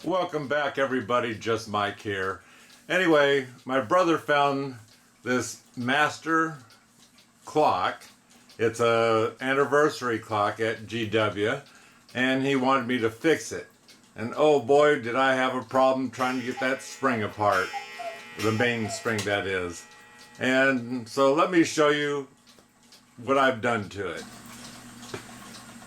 Welcome back everybody, just Mike here. Anyway, my brother found this master clock. It's a anniversary clock at GW and he wanted me to fix it. And oh boy, did I have a problem trying to get that spring apart. The main spring, that is. And so let me show you what I've done to it.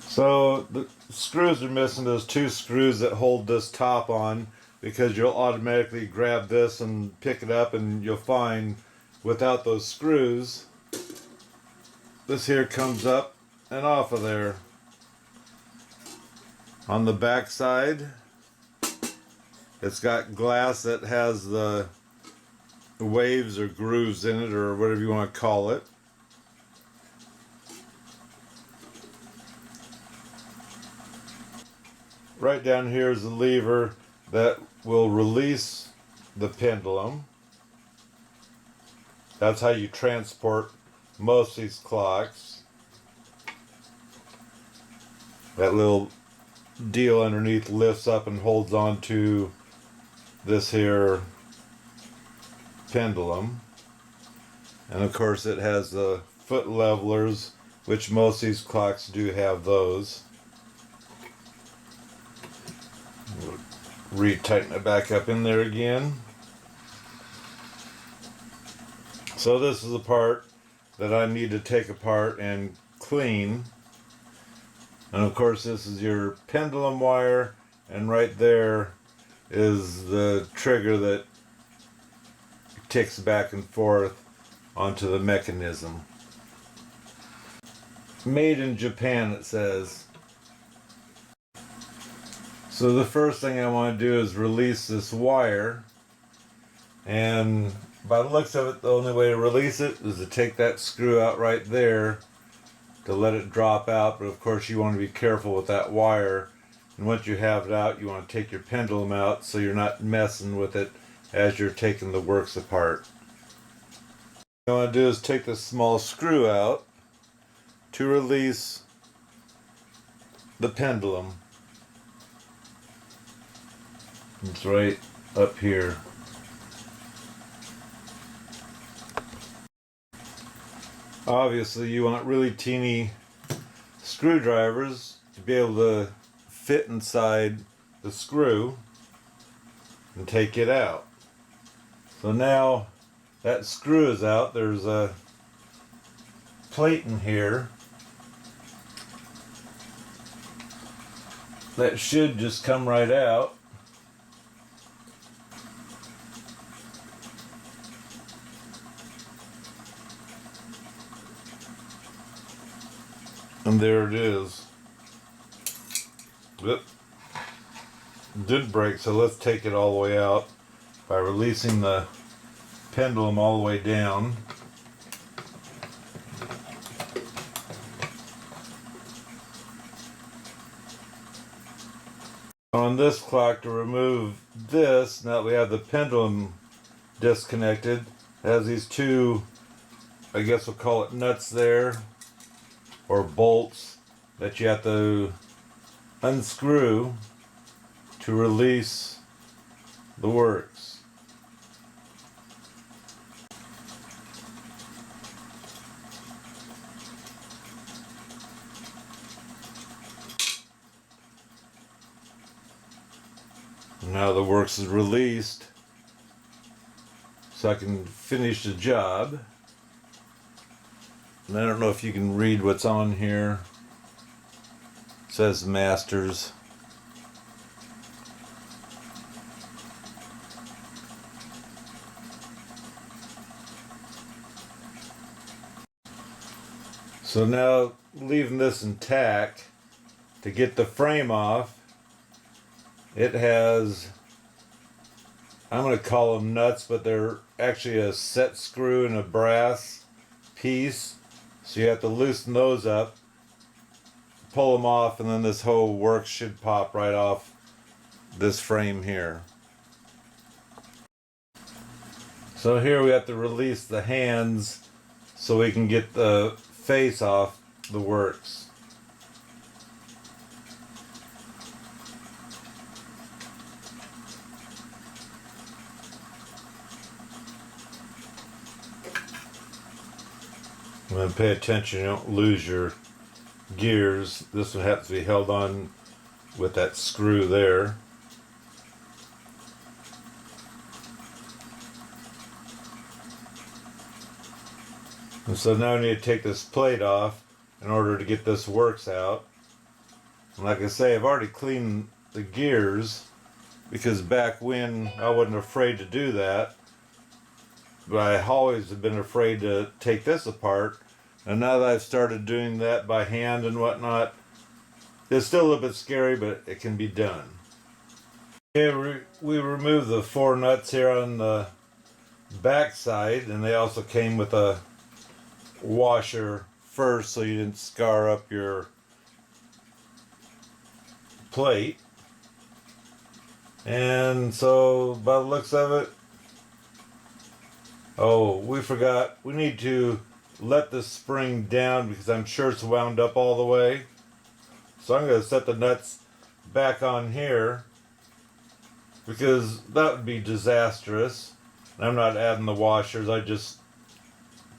So the screws are missing those two screws that hold this top on, because you'll automatically grab this and pick it up and you'll find without those screws this here comes up and off of there. On the back side it's got glass that has the waves or grooves in it, or whatever you want to call it. Right down here is the lever that will release the pendulum. That's how you transport most of these clocks. That little deal underneath lifts up and holds on to this here pendulum. And of course it has the foot levelers, which most of these clocks do have those. Retighten it back up in there again. So this is the part that I need to take apart and clean. And of course this is your pendulum wire, and right there is the trigger that ticks back and forth onto the mechanism. Made in Japan, it says. So the first thing I want to do is release this wire, and by the looks of it, the only way to release it is to take that screw out right there to let it drop out. But of course you want to be careful with that wire, and once you have it out, you want to take your pendulum out so you're not messing with it as you're taking the works apart. What I want to do is take this small screw out to release the pendulum. It's right up here. Obviously you want really teeny screwdrivers to be able to fit inside the screw and take it out. So now that screw is out, there's a plate in here that should just come right out. And there it is. Oop. Did break, so let's take it all the way out by releasing the pendulum all the way down. On this clock, to remove this, now that we have the pendulum disconnected, it has these two, I guess we'll call it nuts there, or bolts, that you have to unscrew to release the works. Now the works is released, so I can finish the job. And I don't know if you can read what's on here. It says Masters. So now, leaving this intact, to get the frame off, it has, I'm going to call them nuts, but they're actually a set screw and a brass piece. So you have to loosen those up, pull them off, and then this whole work should pop right off this frame here. So here we have to release the hands so we can get the face off the works. And then pay attention you don't lose your gears. This one has to be held on with that screw there. And so now I need to take this plate off in order to get this works out. And like I say, I've already cleaned the gears because back when I wasn't afraid to do that, but I always have been afraid to take this apart. And now that I've started doing that by hand and whatnot, it's still a little bit scary, but it can be done. Okay, we removed the 4 nuts here on the back side, and they also came with a washer first so you didn't scar up your plate. And so by the looks of it, oh, we forgot, we need to let the spring down because I'm sure it's wound up all the way. So I'm going to set the nuts back on here because that would be disastrous. I'm not adding the washers, I just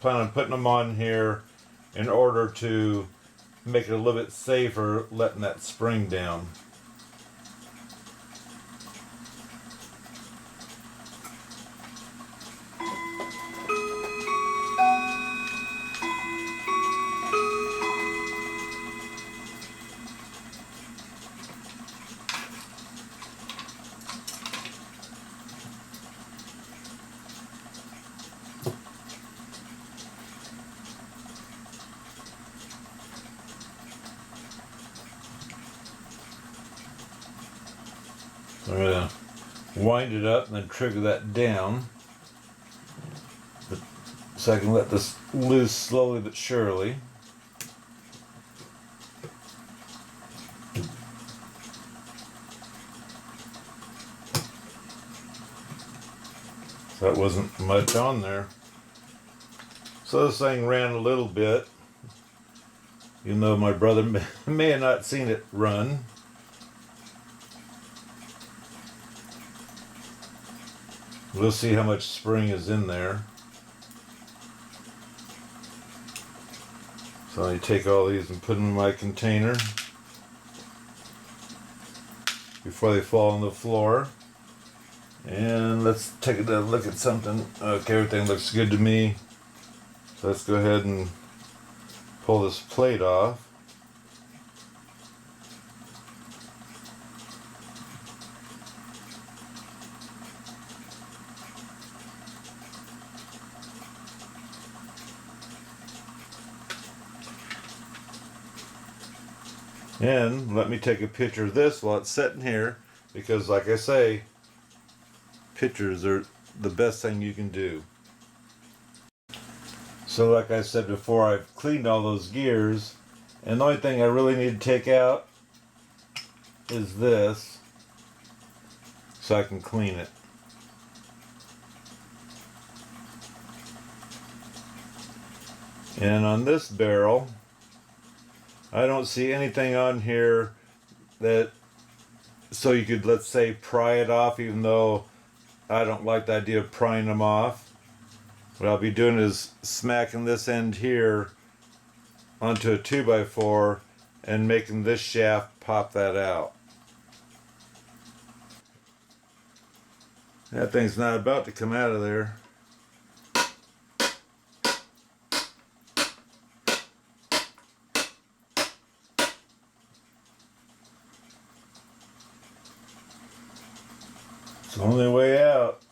plan on putting them on here in order to make it a little bit safer letting that spring down. I'm going to wind it up and then trigger that down so I can let this loose slowly but surely. So that wasn't much on there. So this thing ran a little bit, even though my brother may have not seen it run. We'll see how much spring is in there. So I take all these and put them in my container before they fall on the floor. And let's take a look at something. Okay, everything looks good to me. So let's go ahead and pull this plate off. And let me take a picture of this while it's sitting here, because like I say, pictures are the best thing you can do. So like I said before, I've cleaned all those gears, and the only thing I really need to take out is this, so I can clean it. And on this barrel, I don't see anything on here that, so you could, let's say, pry it off, even though I don't like the idea of prying them off. What I'll be doing is smacking this end here onto a 2x4 and making this shaft pop that out. That thing's not about to come out of there. It's the only way out.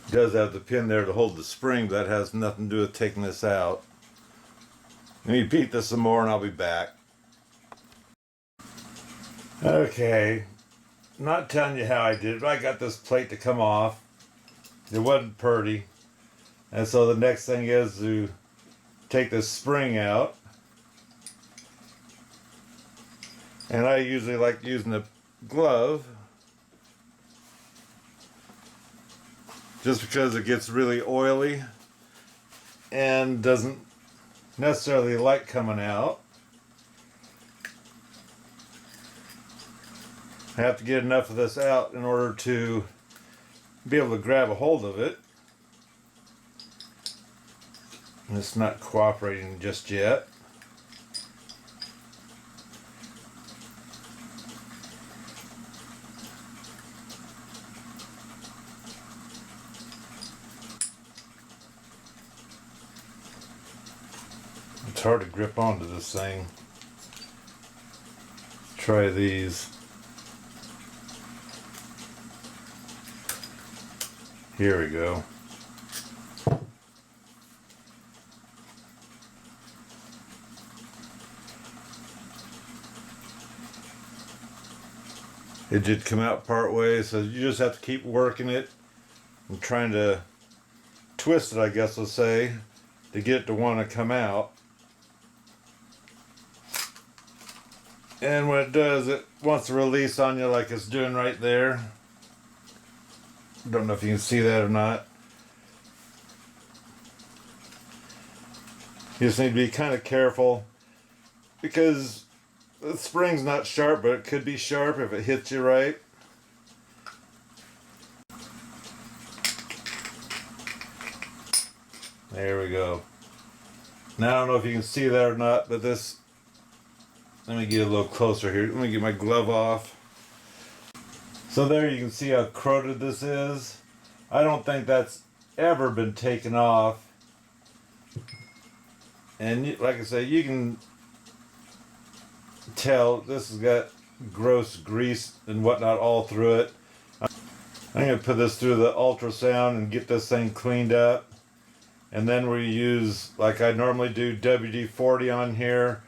It does have the pin there to hold the spring, but that has nothing to do with taking this out. Let me beat this some more and I'll be back. Okay, not telling you how I did it, but I got this plate to come off. It wasn't pretty. And so the next thing is to take this spring out. And I usually like using a glove, just because it gets really oily and doesn't necessarily like coming out. I have to get enough of this out in order to be able to grab a hold of it. It's not cooperating just yet. It's hard to grip onto this thing. Try these. Here we go. It did come out part way, so you just have to keep working it and trying to twist it, I guess we'll say, to get it to want to come out. And when it does, it wants to release on you like it's doing right there. Don't know if you can see that or not. You just need to be kind of careful because the spring's not sharp, but it could be sharp if it hits you right. There we go. Now I don't know if you can see that or not, but this, let me get a little closer here. Let me get my glove off. So there you can see how corroded this is. I don't think that's ever been taken off. And like I say, you can tell this has got gross grease and whatnot all through it. I'm going to put this through the ultrasound and get this thing cleaned up. And then we use, like I normally do, WD-40 on here.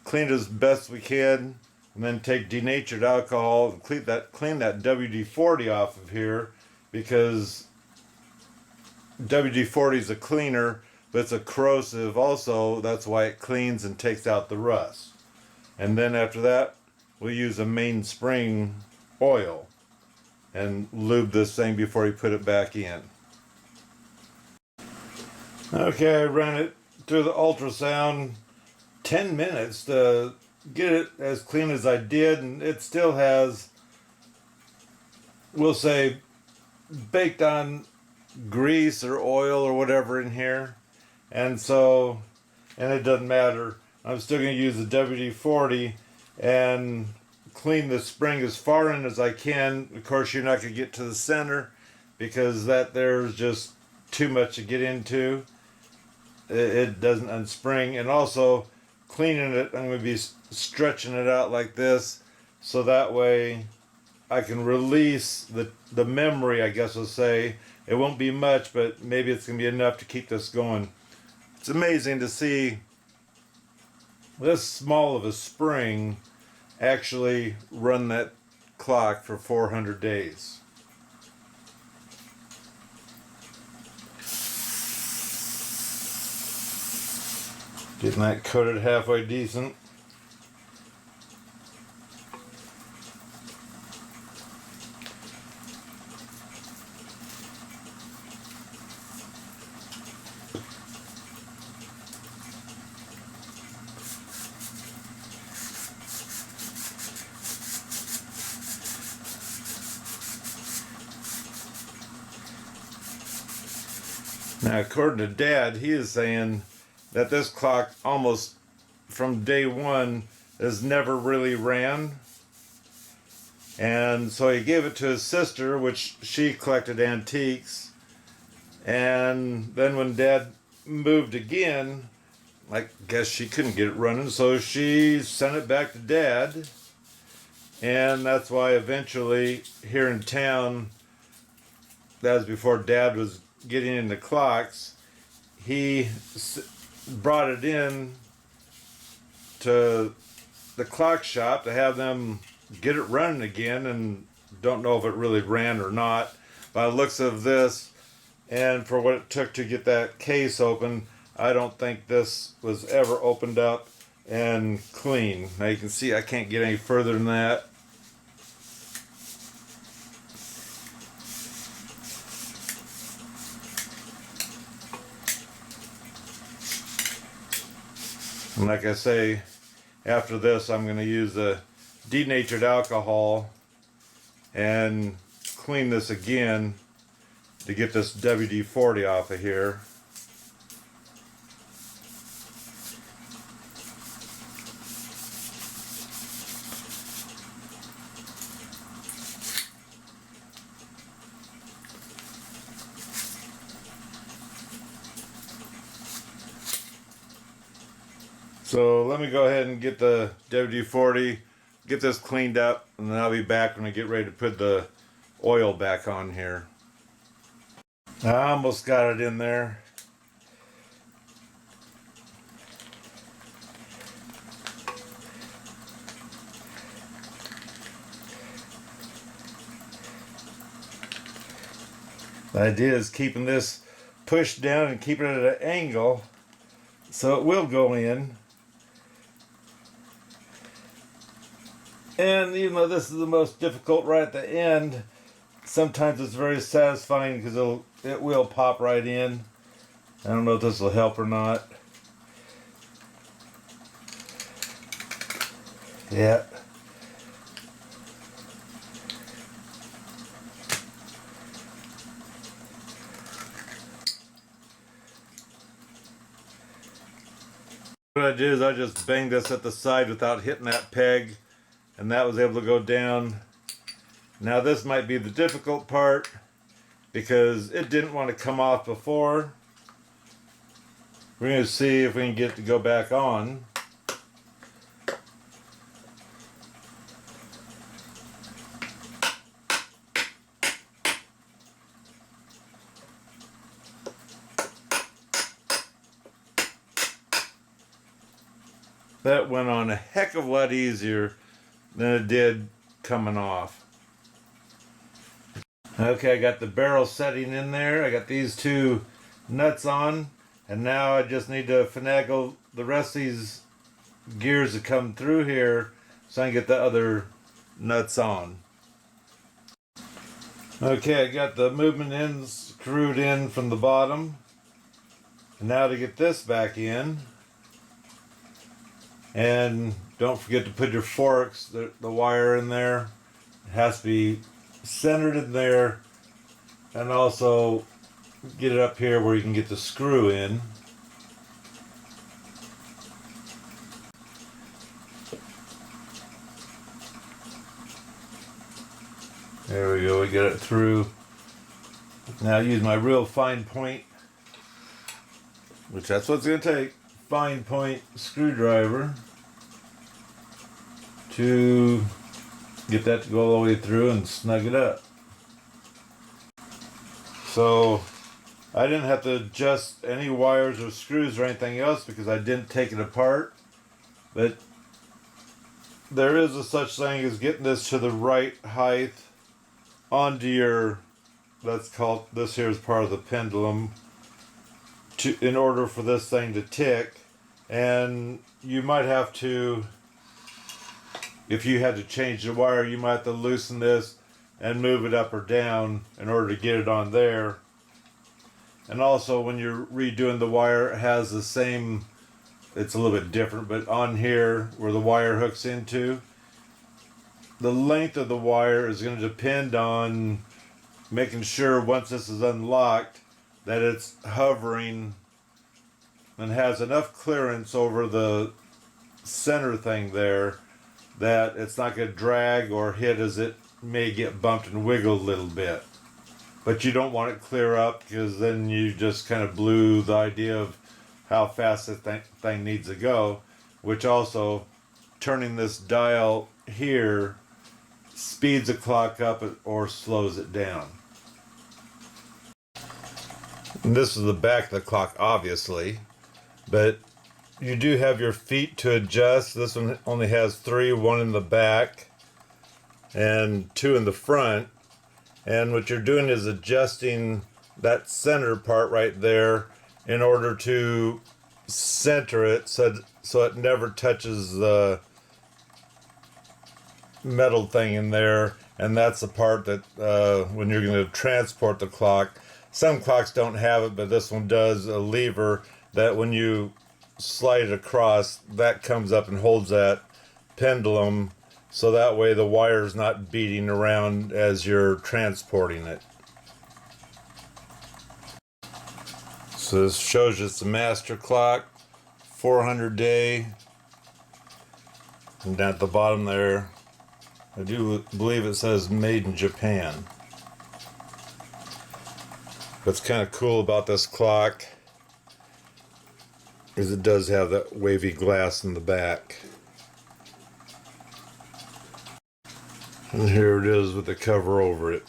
Clean it as best we can. And then take denatured alcohol and clean that WD-40 off of here, because WD-40 is a cleaner, but it's a corrosive also. That's why it cleans and takes out the rust. And then after that, we'll use a mainspring oil and lube this thing before you put it back in. Okay, I ran it through the ultrasound 10 minutes to get it as clean as I did, and it still has, we'll say, baked on grease or oil or whatever in here. And so, and it doesn't matter. I'm still going to use the WD-40 and clean the spring as far in as I can. Of course, you're not going to get to the center because that there's just too much to get into. It doesn't unspring. And also, cleaning it, I'm going to be stretching it out like this, so that way I can release the memory, I guess we'll say. It won't be much, but maybe it's going to be enough to keep this going. It's amazing to see this small of a spring actually run that clock for 400 days. Getting that coated halfway decent. Now, according to Dad, he is saying that this clock almost from day one has never really ran. And so he gave it to his sister, which she collected antiques. And then when Dad moved again, I guess she couldn't get it running, so she sent it back to Dad. And that's why eventually here in town, that was before Dad was getting into clocks, he brought it in to the clock shop to have them get it running again, and don't know if it really ran or not by the looks of this. And for what it took to get that case open, I don't think this was ever opened up and clean. Now you can see I can't get any further than that. And like I say, after this I'm going to use the denatured alcohol and clean this again to get this WD-40 off of here. So let me go ahead and get the WD-40, get this cleaned up, and then I'll be back when I get ready to put the oil back on here. I almost got it in there. The idea is keeping this pushed down and keeping it at an angle so it will go in. And even though this is the most difficult right at the end, sometimes it's very satisfying because it will pop right in. I don't know if this will help or not. Yeah. What I did is I just banged this at the side without hitting that peg, and that was able to go down. Now this might be the difficult part because it didn't want to come off before. We're going to see if we can get it to go back on. That went on a heck of a lot easier than it did coming off. Okay, I got the barrel setting in there. I got these two nuts on, and now I just need to finagle the rest of these gears to come through here so I can get the other nuts on. Okay, I got the movement ends screwed in from the bottom. And now to get this back in. And don't forget to put your forks, the wire in there. It has to be centered in there, and also get it up here where you can get the screw in. There we go, we get it through. Now I use my real fine point, which that's what it's going to take. Fine point screwdriver to get that to go all the way through and snug it up. So I didn't have to adjust any wires or screws or anything else because I didn't take it apart, but there is a such thing as getting this to the right height onto your, let's call it, this here is part of the pendulum, in order for this thing to tick. And you might have to, if you had to change the wire, you might have to loosen this and move it up or down in order to get it on there. And also when you're redoing the wire, it has the same, it's a little bit different, but on here where the wire hooks into, the length of the wire is going to depend on making sure once this is unlocked that it's hovering and has enough clearance over the center thing there that it's not going to drag or hit as it may get bumped and wiggle a little bit. But you don't want it clear up because then you just kind of blew the idea of how fast the thing needs to go, which also turning this dial here speeds the clock up or slows it down. And this is the back of the clock, obviously. But you do have your feet to adjust. This one only has 3, 1 in the back and 2 in the front. And what you're doing is adjusting that center part right there in order to center it so it never touches the metal thing in there. And that's the part that when you're going to transport the clock, some clocks don't have it, but this one does, a lever that when you slide it across, that comes up and holds that pendulum, so that way the wire's not beating around as you're transporting it. So this shows you it's the master clock, 400 day, and down at the bottom there, I do believe it says made in Japan. What's kind of cool about this clock because it does have that wavy glass in the back. And here it is with the cover over it.